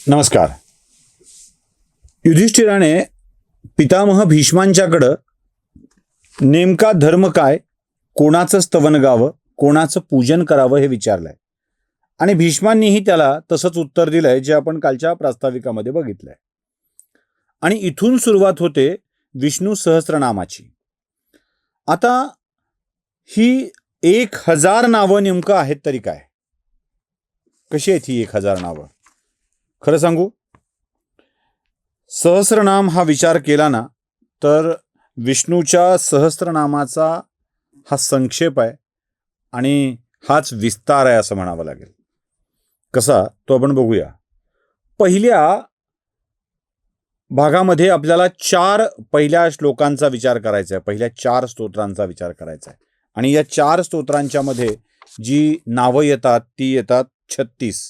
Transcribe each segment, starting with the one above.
नमस्कार. युधिष्ठिराने पितामह भीष्मांच्याकडं नेमका धर्म काय, कोणाचं स्तवन गावं, कोणाचं पूजन करावं हे विचारलंय आणि भीष्मांनीही त्याला तसंच उत्तर दिलंय जे आपण कालच्या प्रास्ताविकामध्ये बघितलंय. आणि इथून सुरुवात होते विष्णू सहस्त्रनामाची. आता ही 1000 नावं नेमकं आहेत तरी काय, कशी आहेत ही 1000 नावं? खरं सांगू, सहस्रनाम हा विचार केला ना तर विष्णूच्या सहस्त्रनामाचा हा संक्षेप आहे आणि हाच विस्तार आहे असं म्हणावं लागेल. कसा तो आपण बघूया. पहिल्या भागामध्ये आपल्याला 4 पहिल्या श्लोकांचा विचार करायचा आहे, पहिल्या 4 स्तोत्रांचा विचार करायचा आहे. आणि या 4 स्तोत्रांच्या मध्ये जी नावं येतात ती येतात 36.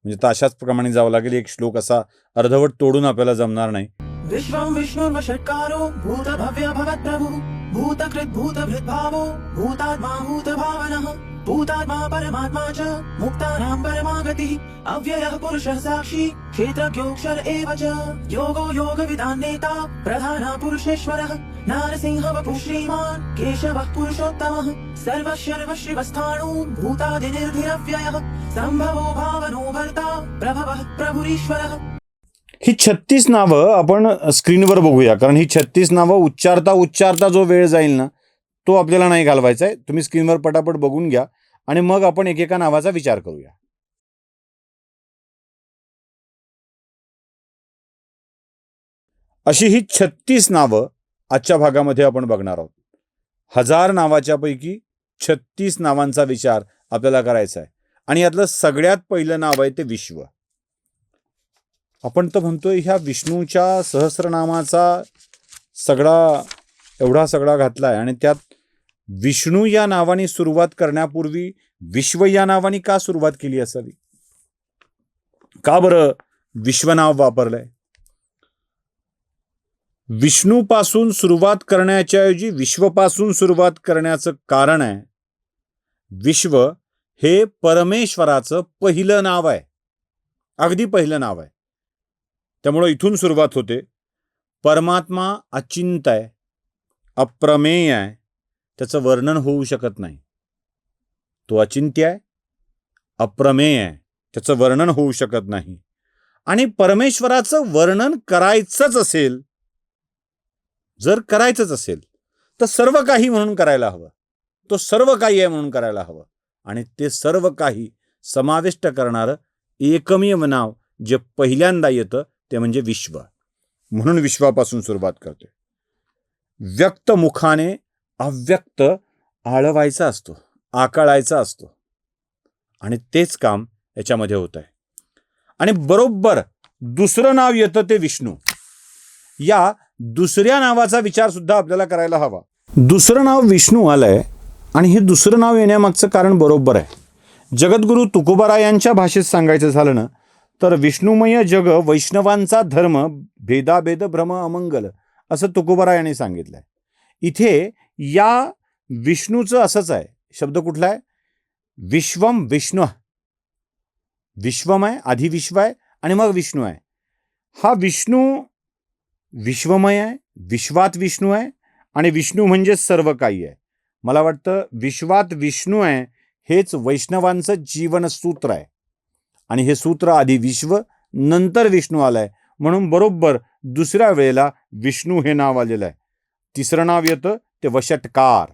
म्हणजे तशाच प्रमाणे जावं लागेल. एक श्लोक असा अर्धवट तोडून आपल्याला जमणार नाही. विश्वं विष्णुर्वषट्कारो भूत भव्य भवत् प्रभु भूतकृत भूतभृत भावो भूतात्मा भूतभावनः भूतात्मा परमात्मा च मुक्तानां परमागतिः अव्ययः पुरुषः साक्षी क्षेत्रज्ञोऽक्षर एव च योगो योगविदां नेता प्रधानः पुरुषेश्वरः नारसिंह वपुः श्रीमान् केशवः पुरुषोत्तमः सर्वशर्वश्रिवस्थाणु भूतादिनिर्धिरव्ययः सम्भवो भावनो भर्ता प्रभवः प्रभुरीश्वरः. ही 36 नावं आपण स्क्रीनवर बघूया, कारण ही 36 नावं उच्चारता जो वेळ जाईल ना तो आपल्याला नाही घालवायचा आहे. तुम्ही स्क्रीनवर पटापट बघून घ्या आणि मग आपण एकेका नावाचा विचार करूया. अशी ही 36 नावं आजच्या भागामध्ये आपण बघणार आहोत. 1000 नावाच्या पैकी 36 नावांचा विचार आपल्याला करायचा आहे. आणि यातलं सगळ्यात पहिलं नाव आहे ते विश्व. आपण तर म्हणतोय ह्या विष्णूच्या सहस्रनामाचा एवढा सगळा घातलाय आणि त्यात विष्णू या नावाने सुरुवात करण्यापूर्वी विश्व या नावाने का सुरुवात केली असावी? का बरं विश्वनाव वापरलंय? विष्णूपासून सुरुवात करण्याच्या ऐवजी विश्वपासून सुरुवात करण्याचं कारण आहे, विश्व हे परमेश्वराचं पहिलं नाव आहे, अगदी पहिलं नाव आहे. त्यामुळं इथून सुरुवात होते. परमात्मा अचिंत्य आहे, अप्रमेय आहे, त्याचं वर्णन होऊ शकत नाही. तो अचिंत्य आहे, अप्रमेय आहे, त्याचं वर्णन होऊ शकत नाही. आणि परमेश्वराचं वर्णन करायचंच असेल, जर करायचंच असेल तर सर्व काही म्हणून करायला हवं. तो सर्व काही आहे म्हणून करायला हवं. आणि ते सर्व काही समाविष्ट करणारं एकमेव नाव जे पहिल्यांदा येतं ते म्हणजे विश्व. म्हणून विश्वापासून सुरुवात करते. व्यक्त मुखाने अव्यक्त आळवायचा असतो, आकाळायचा असतो. आणि तेच काम याच्यामध्ये होत आहे. आणि बरोबर दुसरं नाव येतं ते विष्णू. या दुसऱ्या नावाचा विचार सुद्धा आपल्याला करायला हवा. दुसरं नाव विष्णू आलंय आणि हे दुसरं नाव येण्यामागचं कारण बरोबर आहे. जगद्गुरु तुकोबारायांच्या भाषेत सांगायचं झालं ना तर विष्णुमय जग वैष्णवांचा धर्म भेदाभेद भ्रम अमंगल असं तुकोबारायांनी सांगितलंय. इथे या विष्णूचं असंच आहे. शब्द कुठला आहे? विश्वम विष्णू. विश्वम आहे, आधी विश्व आहे आणि मग विष्णू आहे. हा विष्णू विश्वमय आहे, विश्वात विष्णू आहे आणि विष्णू म्हणजे सर्व काही आहे. मला वाटतं विश्वात विष्णू आहे हेच वैष्णवांचं जीवनसूत्र आहे. आणि हे सूत्र आधी विश्व नंतर विष्णू आलाय, म्हणून बरोबर दुसऱ्या वेळेला विष्णू हे नाव आलेलं आहे. तिसरं नाव येतं ते वषटकार.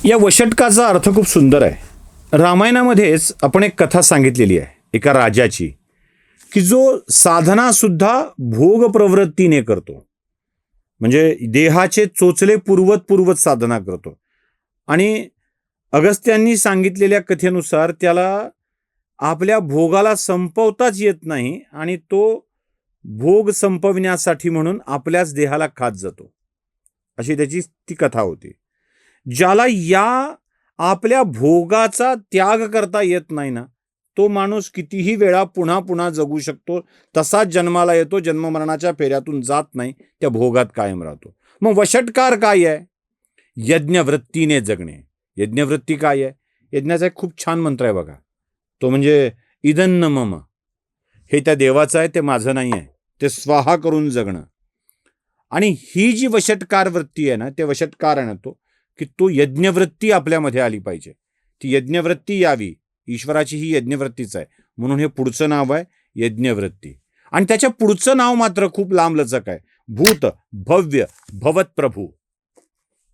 या वषटकाचा अर्थ खूप सुंदर आहे. रामायणामध्येच आपण एक कथा सांगितलेली आहे एका राजाची, की जो साधना सुद्धा भोग प्रवृत्तीने करतो, म्हणजे देहाचे चोचले पुरवत साधना करतो. आणि अगस्त्यांनी सांगितलेल्या कथेनुसार त्याला आपल्या भोगाला संपवताच येत नाही आणि तो भोग संपविण्यासाठी म्हणून आपल्याच देहाला खात जातो, अशी त्याची ती कथा होती. ज्याला या आपल्या भोगाचा त्याग करता येत नाही ना, तो माणूस कितीही वेळा पुन्हा पुन्हा जगू शकतो, तसाच जन्माला येतो, जन्ममरणाच्या फेऱ्यातून जात नाही, त्या भोगात कायम राहतो. मग वषटकार काय आहे? यज्ञवृत्तीने जगणे. यज्ञवृत्ती काय आहे? यज्ञाचा एक खूप छान मंत्र आहे बघा, तो म्हणजे इदन्न मम. हे त्या देवाचं आहे, ते माझं नाही आहे. ते स्वाहा करून जगणं. आणि ही जी वशटकार वृत्ती आहे ना, ते वशटकार आहे ना की तो यज्ञवृत्ती आपल्यामध्ये आली पाहिजे. ती यज्ञवृत्ती यावी. ईश्वराची ही यज्ञवृत्तीच आहे. म्हणून हे पुढचं नाव आहे यज्ञवृत्ती. आणि त्याच्या पुढचं नाव मात्र खूप लांबलचक आहे. भूत भव्य भवत प्रभू.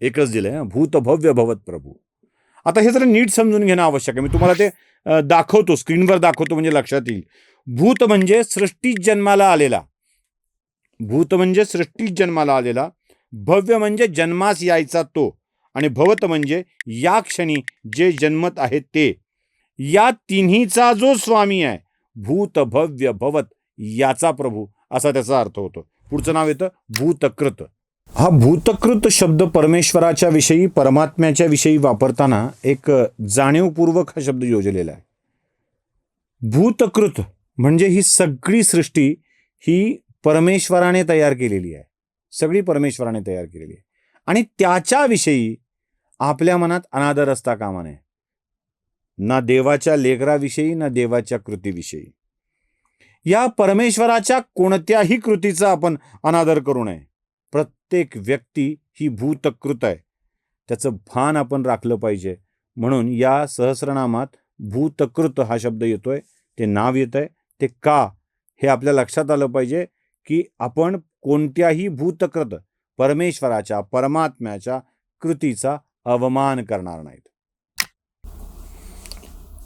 एकच दिलंय, भूत भव्य भवत प्रभू. आता हे जरा नीट समजून घेणं आवश्यक आहे. मी तुम्हाला ते दाखवतो, स्क्रीनवर दाखवतो, म्हणजे लक्षात येईल. भूत म्हणजे सृष्टीत जन्माला आलेला. भूत म्हणजे सृष्टीत जन्माला आलेला. भव्य म्हणजे जन्मास यायचा तो. आणि भवत म्हणजे या क्षणी जे जन्मत आहेत ते. या तिन्हीचा जो स्वामी आहे, भूत भव्य भवत, याचा प्रभू, असा त्याचा अर्थ होतो. पुढचं नाव येतं भूतकृत. हा भूतकृत शब्द परमेश्वराच्या विषयी, परमात्म्याच्या विषयी वापरताना एक जाणीवपूर्वक हा शब्द योजलेला आहे. भूतकृत म्हणजे ही सगळी सृष्टी ही परमेश्वराने तयार केलेली आहे. सगळी परमेश्वराने तयार केलेली आहे. आणि त्याच्याविषयी आपल्या मनात अनादर असता कामा नये. ना देवाच्या लेकराविषयी, ना देवाच्या कृतीविषयी. या परमेश्वराच्या कोणत्याही कृतीचा आपण अनादर करू नये. प्रत्येक व्यक्ती ही भूतकृत आहे, त्याचं भान आपण राखलं पाहिजे. म्हणून या सहस्रनामात भूतकृत हा शब्द येतोय, ते नाव येत आहे. ते का, हे आपल्या लक्षात आलं पाहिजे की आपण कोणत्याही भूतकृत, परमेश्वराच्या, परमात्म्याच्या कृतीचा अवमान करणार नाहीत.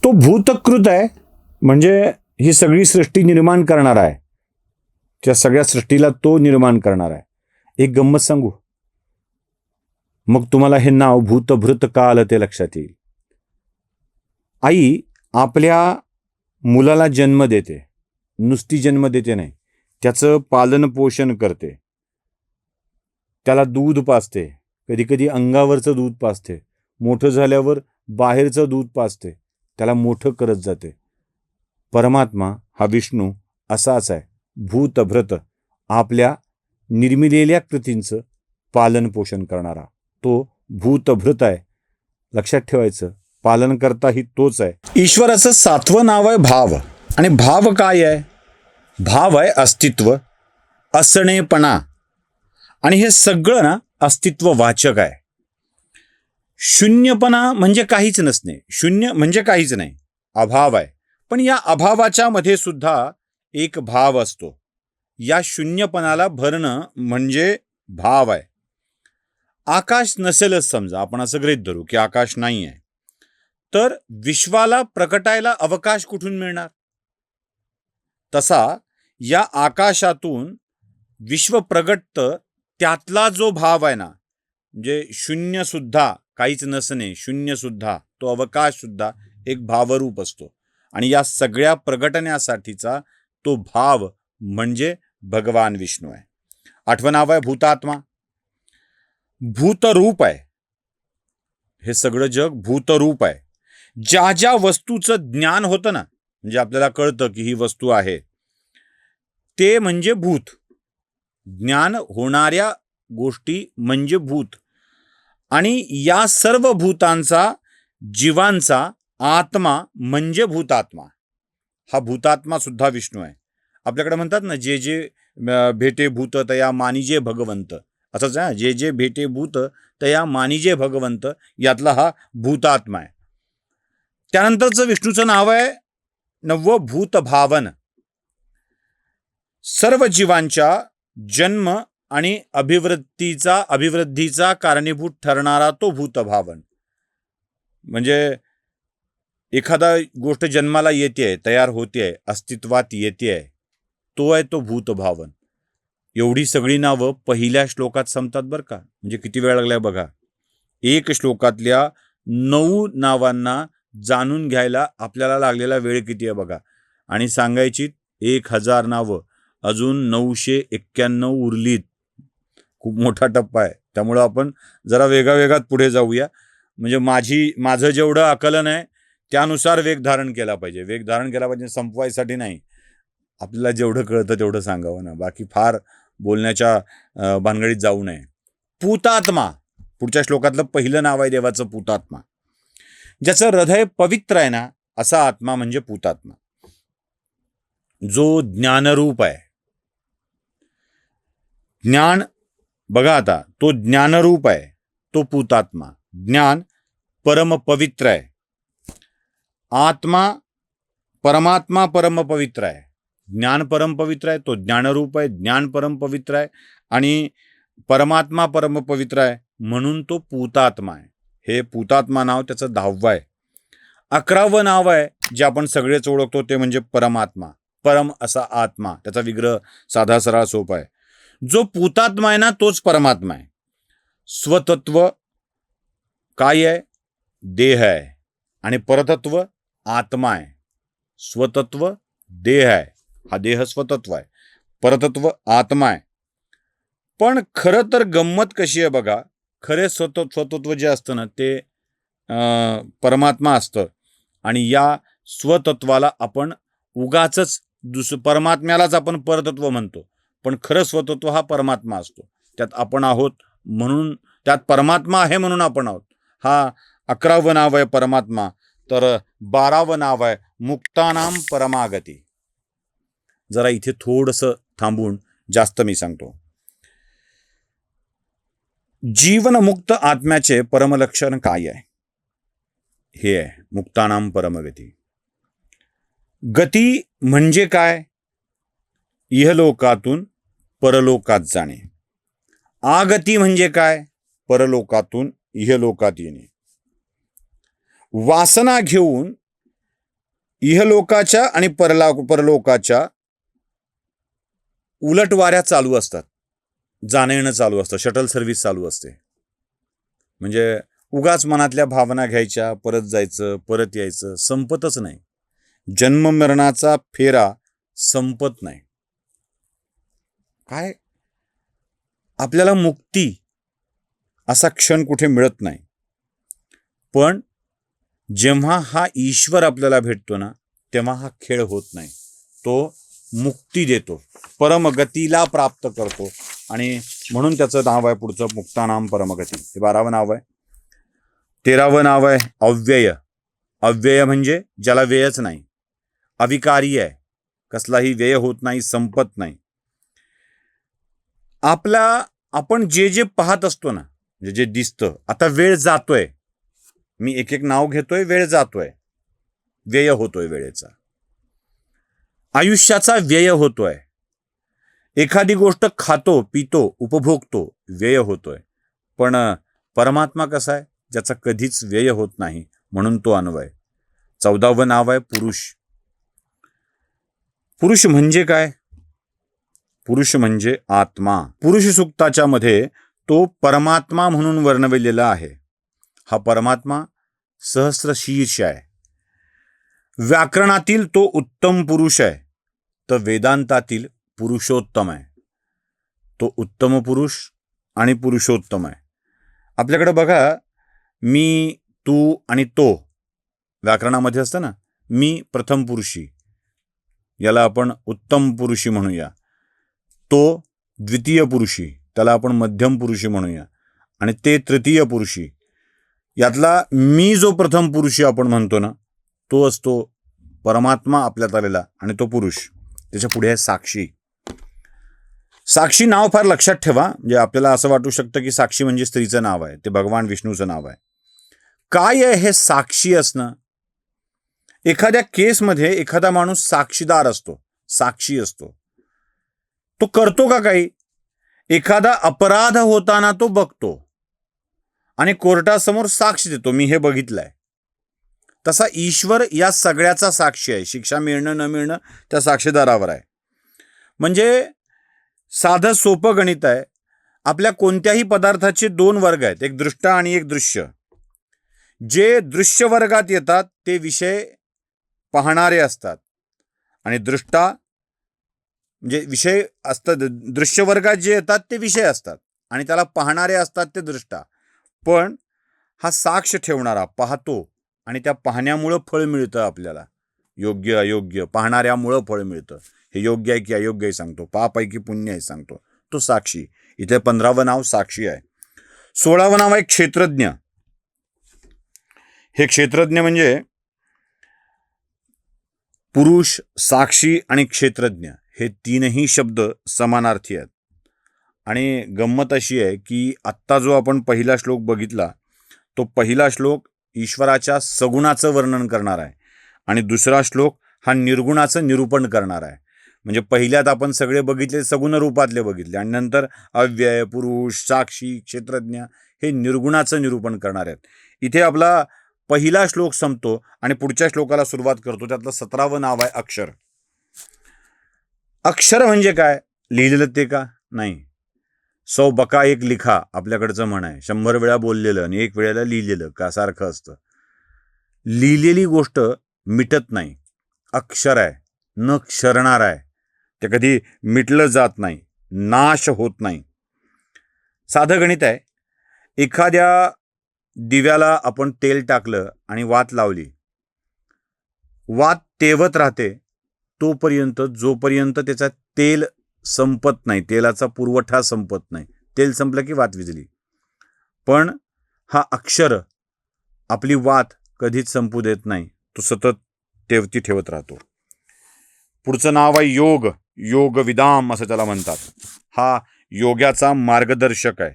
तो भूतकृत आहे म्हणजे ही सगळी सृष्टी निर्माण करणार आहे. त्या सगळ्या सृष्टीला तो निर्माण करणार आहे. एक गंमत सांगू, मग तुम्हाला हे नाव भूतभृत का आलं ते लक्षात येईल. आई आपल्या मुलाला जन्म देते, नुसती जन्म देते नाही, त्याचं पालन पोषण करते, त्याला दूध पाजते, कधी कधी अंगावरचं दूध पाजते, मोठं झाल्यावर बाहेरचं दूध पाजते, त्याला मोठं करत जाते. परमात्मा हा विष्णू असाच आहे, भूतभृत, आपल्या निर्मिलेल्या कृतींचं पालन पोषण करणारा. तो भूतभृत आहे, लक्षात ठेवायचं. पालन करता ही तोच आहे. ईश्वराचं 7वं नाव आहे भाव. आणि भाव काय आहे? भाव आहे अस्तित्व, असणेपणा. आणि हे सगळं ना अस्तित्ववाचक आहे. शून्यपणा म्हणजे काहीच नसणे, शून्य म्हणजे काहीच नाही, अभाव आहे. पण या अभावाच्या मध्ये सुद्धा एक भाव असतो. या शून्यपणाला भरणं म्हणजे भाव आहे. आकाश नसेलच समजा, आपण असं गृहीत धरू की आकाश नाही आहे, तर विश्वाला प्रकटायला अवकाश कुठून मिळणार? तसा या आकाशातून विश्व प्रगटतं, त्यातला जो भाव आहे ना, म्हणजे शून्य सुद्धा, काहीच नसणे, शून्य सुद्धा, तो अवकाश सुद्धा एक भावरूप असतो. आणि या सगळ्या प्रगटण्यासाठीचा तो भाव म्हणजे भगवान विष्णू आहे. 8वं नाव आहे भूतात्मा. भूतरूप आहे. हे सगळं जग भूतरूप आहे. ज्या ज्या वस्तूचं ज्ञान होतं ना, म्हणजे आपल्याला कळतं की ही वस्तू आहे, ते म्हणजे भूत. ज्ञान होणाऱ्या गोष्टी म्हणजे भूत. आणि या सर्व भूतांचा, जीवांचा आत्मा म्हणजे भूतात्मा. हा भूतात्मा सुद्धा विष्णू आहे. आपल्याकडे म्हणतात ना, जे जे भेटे भूत तया मानिजे भगवंत, असंच आहे. जे जे भेटे भूत तया मानिजे भगवंत, यातला हा भूतात्मा आहे. त्यानंतरचं विष्णूचं नाव आहे 9वं भूतभावन. सर्व जीवांच्या जन्म आणि अभिवृद्धीचा कारणीभूत ठरणारा तो भूतभावन. म्हणजे एखादा गोष्ट जन्माला येते, तयार होते, अस्तित्वात येते, तो आहे तो भूतभावन. एवढी सगळी नावं पहिल्या श्लोकात संपतात बरं का. म्हणजे किती वेळ लागलाय बघा. एक श्लोकातल्या 9 नावांना जाणून घ्यायला आपल्याला लागलेला वेळ किती आहे बघा. आणि सांगायची 1000 नावं, अजून 991 उरलीत. खूप मोठा टप्पा आहे. त्यामुळं आपण जरा वेगावेगात पुढे जाऊया. म्हणजे माझं जेवढं आकलन आहे त्यानुसार वेग धारण केला पाहिजे. वेग धारण केला पाहिजे संपवायसाठी नाही, आपल्याला जेवढं कळतं तेवढं सांगावं ना, बाकी फार बोलण्याच्या भानगडीत जाऊ नये. पूतात्मा, पुढच्या श्लोकातलं पहिलं नाव आहे देवाचं पूतात्मा. ज्याचं हृदय पवित्र आहे ना, असा आत्मा म्हणजे पूतात्मा. जो ज्ञानरूप आहे. ज्ञान बघा आता, तो ज्ञानरूप आहे, तो पूतात्मा. ज्ञान परम पवित्र आहे. आत्मा परमात्मा परम पवित्र आहे. ज्ञान परम पवित्र आहे, तो ज्ञानरूप आहे. ज्ञान परम पवित्र आहे आणि परमात्मा परम पवित्र आहे, म्हणून तो पूतात्मा आहे. हे पूतात्मा नाव त्याचं 10वं आहे. 11वं नाव आहे जे आपण सगळेच ओळखतो ते म्हणजे परमात्मा. परम असा आत्मा, त्याचा विग्रह साधा सरळ सोपा आहे. जो पूतात्मा आहे ना, तोच परमात्मा आहे. स्वतत्व काय आहे? देह आहे. आणि परतत्व आत्मा आहे. स्वतत्व देह आहे, हा देह स्वतत्व आहे. परतत्व आत्मा आहे. पण खरं तर गंमत कशी आहे बघा, खरे स्वतत्व जे असतं ना ते परमात्मा असतं आणि या स्वतत्वाला आपण उगाचच परमात्म्यालाच आपण परतत्व म्हणतो, पण खरं स्वतत्व हा परमात्मा असतो. त्यात आपण आहोत म्हणून, त्यात परमात्मा आहे म्हणून आपण आहोत. हा 11वं नाव आहे परमात्मा. तर 12वं नाव आहे मुक्तानाम परमागती. जरा इथे थोडंसं थांबून जास्त मी सांगतो. जीवनमुक्त आत्म्याचे परमलक्षण काय आहे? हे आहे मुक्तानाम परमगती. गती म्हणजे काय? इहलोकातून परलोकात जाणे. आगती म्हणजे काय? परलोकातून इहलोकात येणे. वासना घेऊन इहलोकाच्या आणि परलोकाच्या उलटवाऱ्या चालू असतात. जाणं येणं चालू असतं, शटल सर्व्हिस चालू असते. म्हणजे उगाच मनातल्या भावना घ्यायच्या, परत जायचं, परत यायचं, संपतच नाही. जन्ममरणाचा फेरा संपत नाही. काय आपल्याला मुक्ती असा क्षण कुठे मिळत नाही. पण जेव्हा हा ईश्वर आपल्याला भेटतो ना, तेव्हा हा खेळ होत नाही. तो मुक्ती देतो, परमगतीला प्राप्त करतो आणि म्हणून त्याचं नाव आहे पुढचं मुक्तानाम परमगती. हे 12वं नाव आहे. 13वं नाव आहे अव्यय. अव्यय म्हणजे ज्याला व्ययच नाही, अविकारी आहे, कसलाही व्यय होत नाही, संपत नाही. आपण जे जे पाहत असतो ना, जे दिसतं, आता वेळ जातोय, मी एक एक नाव घेतोय, वेळ जातोय, व्यय होतोय वेळेचा. आयुष्याचा व्यय होतोय. एखादी गोष्ट खातो, पितो, उपभोगतो, व्यय होतोय. पण परमात्मा कसा आहे? ज्याचा कधीच व्यय होत नाही, म्हणून तो अन्वय. 14वं नाव आहे पुरुष. पुरुष म्हणजे काय? पुरुष म्हणजे आत्मा. पुरुष सूक्ताच्या मध्ये तो परमात्मा म्हणून वर्णविलेला आहे. हा परमात्मा सहस्रशीर्ष आहे. व्याकरणातील तो उत्तम पुरुष आहे, तर वेदांतातील पुरुषोत्तम आहे. तो उत्तम पुरुष आणि पुरुषोत्तम आहे. आपल्याकडे बघा, मी, तू आणि तो व्याकरणामध्ये असतं ना. मी प्रथम पुरुषी, याला आपण उत्तम पुरुषी म्हणूया. तो द्वितीय पुरुषी, त्याला आपण मध्यम पुरुषी म्हणूया. आणि ते तृतीय पुरुषी. यातला मी जो प्रथम पुरुषी आपण म्हणतो ना, तो असतो परमात्मा आपल्यात आलेला आणि तो पुरुष. त्याच्या पुढे आहे साक्षी. साक्षी नाव फार लक्षात ठेवा. म्हणजे आपल्याला असं वाटू शकतं की साक्षी म्हणजे स्त्रीचं नाव आहे, ते भगवान विष्णूचं नाव आहे. काय आहे हे साक्षी असणं? एखाद्या केसमध्ये एखादा माणूस साक्षीदार असतो, साक्षी असतो. तो करतो का काही? एखादा अपराध होताना तो बघतो आणि कोर्टासमोर साक्ष देतो, मी हे बघितलंय. तसा ईश्वर या सगळ्याचा साक्षी आहे. शिक्षा मिळणं न मिळणं त्या साक्षीदारावर आहे. म्हणजे साधं सोपं गणित आहे. आपल्या कोणत्याही पदार्थाचे 2 वर्ग आहेत, एक दृष्ट आणि एक दृश्य. जे दृश्य वर्गात येतात ते विषय पाहणारे असतात आणि दृष्टा म्हणजे विषय असतात. दृश्य वर्गात जे येतात ते विषय असतात आणि त्याला पाहणारे असतात ते दृष्टा. पण हा साक्ष ठेवणारा पाहतो आणि त्या पाहण्यामुळं फळ मिळतं आपल्याला. योग्य अयोग्य पाहणाऱ्यामुळं फळ मिळतं. हे योग्य आहे की अयोग्य आहे सांगतो, पाप आहे की पुण्य आहे सांगतो, तो साक्षी. इथे 15वं नाव साक्षी आहे. 16वं नाव आहे क्षेत्रज्ञ. हे क्षेत्रज्ञ म्हणजे पुरुष, साक्षी आणि क्षेत्रज्ञ हे तीनही शब्द समानार्थी आहेत. आणि गंमत अशी आहे की आत्ता जो आपण पहिला श्लोक बघितला तो पहिला श्लोक ईश्वराच्या सगुणाचं वर्णन करणार आहे आणि दुसरा श्लोक हा निर्गुणाचं निरूपण करणार आहे. म्हणजे पहिल्यात आपण सगळे बघितले सगुण रूपातले बघितले आणि नंतर अव्यय, पुरुष, साक्षी, क्षेत्रज्ञ हे निर्गुणाचं निरूपण करणार आहेत. इथे आपला पहिला श्लोक संपतो आणि पुढच्या श्लोकाला सुरुवात करतो. त्यातलं 17वं नाव आहे अक्षर. अक्षर म्हणजे काय? लिहिलेलं ते का? नाही. 100 बका एक लिखा आपल्याकडचं म्हण आहे. 100 वेळा बोललेलं आणि 1 वेळेला लिहिलेलं का सारखं असतं. लिहिलेली गोष्ट मिटत नाही. अक्षर आहे, न क्षरणार आहे. ते कधी मिटलं जात नाही, नाश होत नाही. साधं गणित आहे. एखाद्या दिव्याला आपण तेल टाकलं आणि वात लावली. वात तेवत राहते तोपर्यंत जोपर्यंत त्याचा तेल संपत नाही, तेलाचा पुरवठा संपत नाही. तेल संपलं की वात विझली. पण हा अक्षर आपली वात कधीच संपू देत नाही. तो सतत तेवती ठेवत राहतो. पुढचं नाव आहे योग. योग विदाम असं त्याला म्हणतात. हा योग्याचा मार्गदर्शक आहे.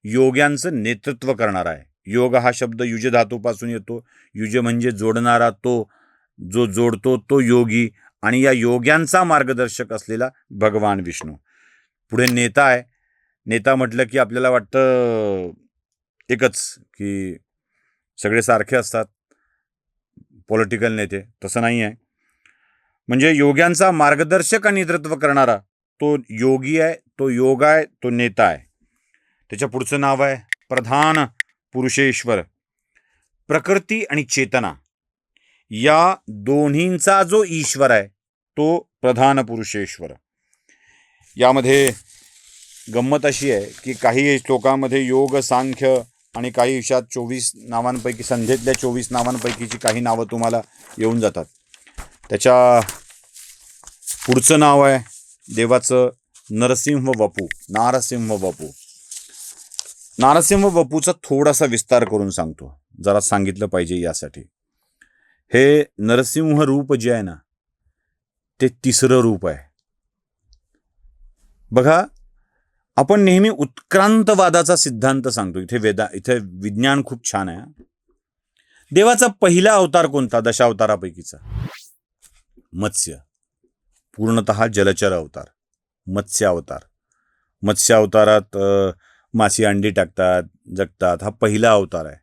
योग्यांचं नेतृत्व करणार आहे. योग हा शब्द युज धातूपासून येतो. युज म्हणजे जोडणारा, तो जो जोडतो तो योगी. आणि या योग्यांचा मार्गदर्शक असलेला भगवान विष्णू. पुढे नेता आहे. नेता म्हटलं की आपल्याला वाटतं एकच की सगळे सारखे असतात पॉलिटिकल नेते. तसं नाही आहे. म्हणजे योग्यांचा मार्गदर्शक आणि नेतृत्व करणारा तो योगी आहे, तो योग आहे, तो नेता आहे. त्याच्या पुढचं नाव आहे प्रधान पुरुषेश्वर. प्रकृती आणि चेतना या दोन्हींचा जो ईश्वर आहे तो प्रधान पुरुषेश्वर. यामध्ये गंमत अशी आहे की काही श्लोकांमध्ये योग, सांख्य आणि काही विषयात 24 नावांपैकी संध्येतल्या 24 नावांपैकीची काही नावं तुम्हाला येऊन जातात. त्याच्या पुढचं नाव आहे देवाचं नरसिंह वपू. नारसिंह वपू. नारसिंह वपूचा थोडासा विस्तार करून सांगतो. जरा सांगितलं पाहिजे यासाठी. हे नरसिंह रूप जे आहे ना ते तिसरं रूप आहे. बघा, आपण नेहमी उत्क्रांतवादाचा सिद्धांत सांगतो. इथे विज्ञान खूप छान आहे. देवाचा पहिला अवतार कोणता? दशावतारापैकीचा मत्स्य. पूर्णतः जलचर अवतार, मत्स्य अवतार. मत्स्य अवतारात माशी अंडी टाकतात, जगतात. हा पहिला अवतार आहे.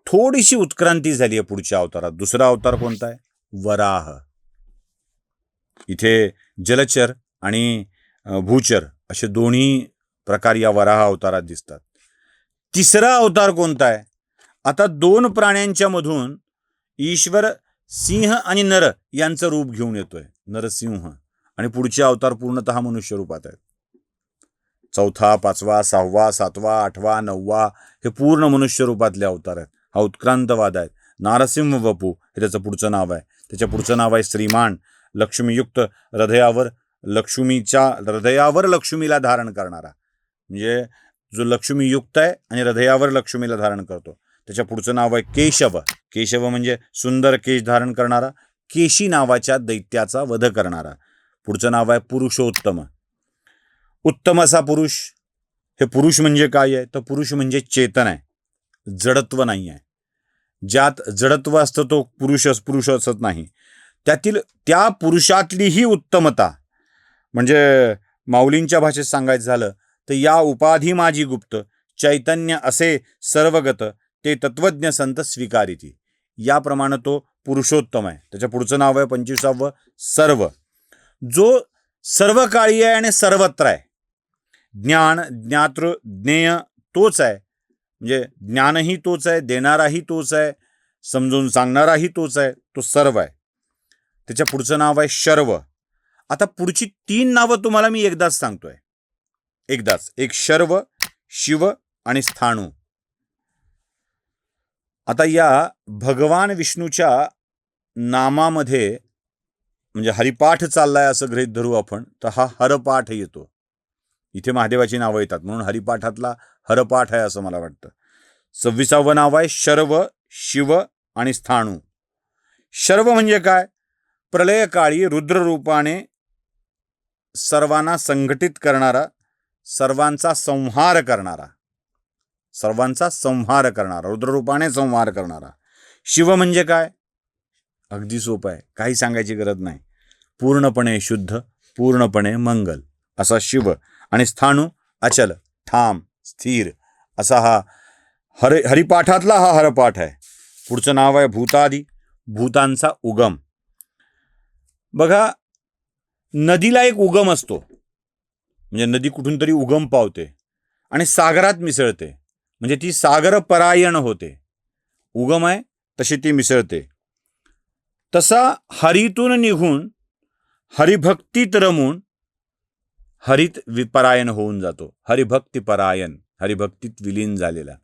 थोडीशी उत्क्रांती झाली आहे पुढच्या अवतारात. दुसरा अवतार कोणता आहे? वराह. इथे जलचर आणि भूचर असे दोन्ही प्रकार या वराह अवतारात दिसतात. तिसरा अवतार कोणता आहे? आता 2 प्राण्यांच्या मधून ईश्वर सिंह आणि नर यांचं रूप घेऊन येतोय, नरसिंह. आणि पुढचे अवतार पूर्णतः मनुष्य रूपात आहेत. 4था, 5वा, 6वा, 7वा, 8वा, 9वा हे पूर्ण मनुष्य रूपातले अवतार आहेत. हा उत्क्रांतवाद आहे. नारसिंह वपू हे त्याचं पुढचं नाव आहे. त्याच्या पुढचं नाव आहे श्रीमान. लक्ष्मीयुक्त, हृदयावर लक्ष्मीला धारण करणारा. म्हणजे जो लक्ष्मीयुक्त आहे आणि हृदयावर लक्ष्मीला धारण करतो. त्याच्या पुढचं नाव आहे केशव. केशव म्हणजे सुंदर केश धारण करणारा, केशी नावाच्या दैत्याचा वध करणारा. पुढचं नाव आहे पुरुषोत्तम. उत्तम असा पुरुष. हे पुरुष म्हणजे काय आहे? तर पुरुष म्हणजे चेतन आहे, जडत्व नाही आहे. ज्यात जडत्व असतं तो पुरुष असत नाही. त्या पुरुषातलीही उत्तमता, म्हणजे माऊलींच्या भाषेत सांगायचं झालं तर या उपाधी माझी गुप्त, चैतन्य असे सर्वगत, ते तत्वज्ञ संत स्वीकारिती. याप्रमाणे तो पुरुषोत्तम आहे. त्याच्या पुढचं नाव आहे 25वं सर्व. जो सर्वकाळी आहे आणि सर्वत्र आहे. ज्ञान, ज्ञातृ, ज्ञेय तोच आहे. म्हणजे ज्ञानही तोच आहे, देणाराही तोच आहे, समजून सांगणाराही तोच आहे. तो सर्व आहे. त्याच्या पुढचं नाव आहे शर्व. आता पुढची 3 नावं तुम्हाला मी एकदाच सांगतोय. एक शर्व, शिव आणि स्थाणू. आता या भगवान विष्णूच्या नामामध्ये म्हणजे हरिपाठ चाललाय असं गृहीत धरू आपण, तर हा हरपाठ येतो. इथे महादेवाची नावं येतात म्हणून हरिपाठातला हरपाठ आहे असं मला वाटतं. 26वं नाव आहे शर्व, शिव आणि स्थाणू. शर्व म्हणजे काय? प्रलयकाळी रुद्ररूपाने सर्वांना संघटित करणारा, सर्वांचा संहार करणारा, रुद्ररूपाने संहार करणारा. शिव म्हणजे काय? अगदी सोपं आहे, काही सांगायची गरज नाही. पूर्णपणे शुद्ध, पूर्णपणे मंगल असा शिव. आणि स्थाणू अचल, ठाम, स्थिर असा हा हरिपाठातला हा हरपाठ आहे. पुढचं नाव आहे भूतादी, भूतांचा उगम. बघा, नदीला एक उगम असतो, म्हणजे नदी कुठून तरी उगम पावते आणि सागरात मिसळते, म्हणजे ती सागर परायण होते. उगम आहे तशी ती मिसळते. तसा हरीतून निघून हरिभक्तीत रमून हरित विपरायण होऊन जातो. हरिभक्ती परायण, हरिभक्तीत विलीन झालेला.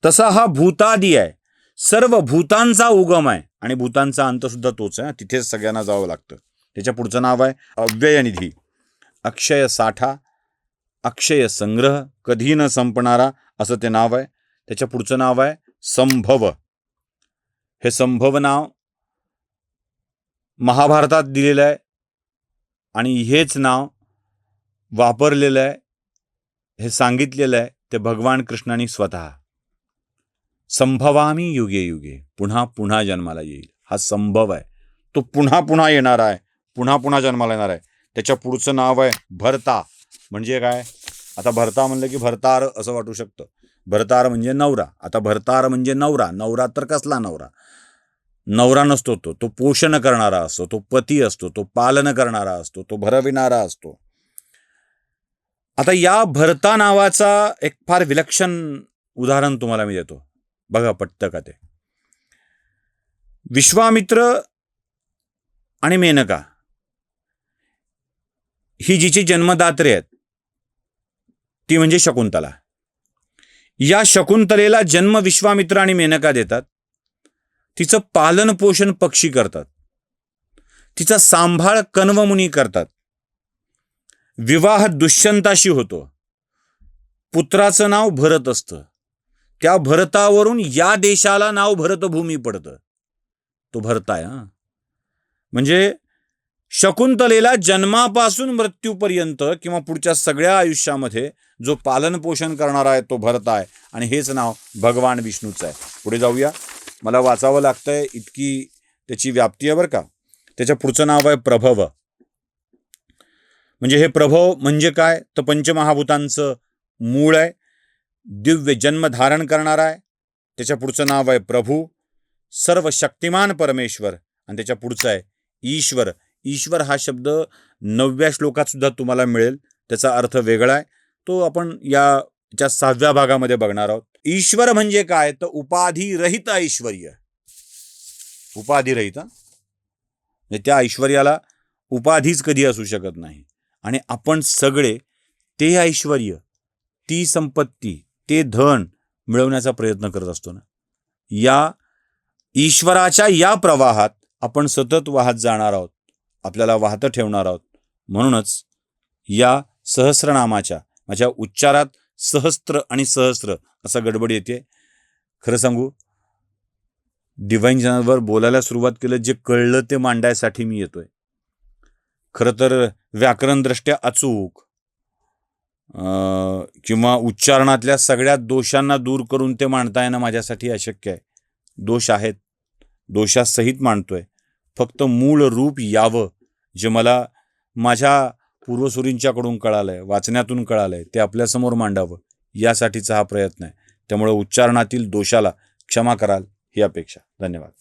तसा हा भूतादी आहे, सर्व भूतांचा उगम आहे. आणि भूतांचा अंत सुद्धा तोच आहे, तिथेच सगळ्यांना जावं लागतं. त्याच्या पुढचं नाव आहे अव्ययनिधी, अक्षय साठा, अक्षय संग्रह, कधी न संपणारा असं ते नाव आहे. त्याच्या पुढचं नाव आहे संभव. हे संभव नाव महाभारतात दिलेलं आहे आणि हेच नाव वापरलेलं आहे, हे सांगितलेलं आहे ते भगवान कृष्णाने स्वतः. संभवामी युगे युगे, पुन्हा पुन्हा जन्माला येईल. हा संभव आहे, तो पुन्हा पुन्हा येणार आहे, पुन्हा पुन्हा जन्माला येणार आहे. त्याच्या पुढचं नाव आहे भरता. म्हणजे काय? आता भरता म्हणलं की भरतार असं वाटू शकतं. भरतार म्हणजे नवरा. आता भरतार म्हणजे नवरा. नवरा तर कसला नवरा? नवरा नसतो तो, तो पोषण करणारा असतो, तो पती असतो, तो पालन करणारा असतो, तो भरविणारा असतो. आता या भरता नावाचा एक फार विलक्षण उदाहरण तुम्हाला मी देतो, बघा पटतं का ते. विश्वामित्र आणि मेनका ही जिची जन्मदात्री आहेत ती म्हणजे शकुंतला. या शकुंतलेला जन्म विश्वामित्र आणि मेनका देतात. तिचं पालन पोषण पक्षी करतात, तिचा सांभाळ कण्वमुनी करतात. विवाह दुष्यंताशी होतो. पुत्राचं नाव भरत असतं. त्या भरतावरून या देशाला नाव भरतभूमी पडतं. तो भरता आहे. म्हणजे शकुंतलेला जन्मापासून मृत्यूपर्यंत किंवा पुढच्या सगळ्या आयुष्यामध्ये जो पालन पोषण करणारा आहे तो भरता आहे. आणि हेच नाव भगवान विष्णूचं आहे. पुढे जाऊया, मला वाचावं लागतंय इतकी त्याची व्याप्ती आहे बरं का. त्याच्या पुढचं नाव आहे प्रभव. म्हणजे हे प्रभव म्हणजे काय? तर पंचमहाभूतांचं मूळ आहे, दिव्य जन्म धारण करणारा आहे. त्याच्या पुढचं नाव आहे प्रभू, सर्व शक्तिमान परमेश्वर. आणि त्याच्या पुढचं आहे ईश्वर. ईश्वर हा शब्द 9व्या श्लोकात सुद्धा तुम्हाला मिळेल, त्याचा अर्थ वेगळा आहे, तो आपण याच्या 6व्या भागामध्ये बघणार आहोत. ईश्वर म्हणजे काय? तर उपाधिरहित ऐश्वर्य. उपाधिरहित, म्हणजे त्या ऐश्वर्याला उपाधीच कधी असू शकत नाही. आणि आपण सगळे ते ऐश्वर्य, ती संपत्ती, ते धन मिळवण्याचा प्रयत्न करत असतो ना. या ईश्वराच्या या प्रवाहात आपण सतत वाहत जाणार आहोत, आपल्याला वाहतं ठेवणार आहोत. म्हणूनच या सहस्रनामाच्या माझ्या उच्चारात सहस्त्र आणि सहस्त्र असा गडबड येते. खरं सांगू, डिव्हाइन चॅनलवर बोलायला सुरुवात केलं, जे कळलं ते मांडायसाठी मी येतोय. खरं तर व्याकरणदृष्ट्या अचूक किंवा उच्चारणातल्या सगळ्या दोषांना दूर करून ते मांडता येणं माझ्यासाठी अशक्य आहे. दोष आहेत, दोषासहित मांडतोय. फक्त मूळ रूप यावं, जे मला माझ्या पूर्वसुरींच्याकडून कळालंय, वाचण्यातून कळालंय, ते आपल्यासमोर मांडावं, यासाठीचा हा प्रयत्न आहे. त्यामुळे उच्चारणातील दोषाला क्षमा कराल ही अपेक्षा. धन्यवाद.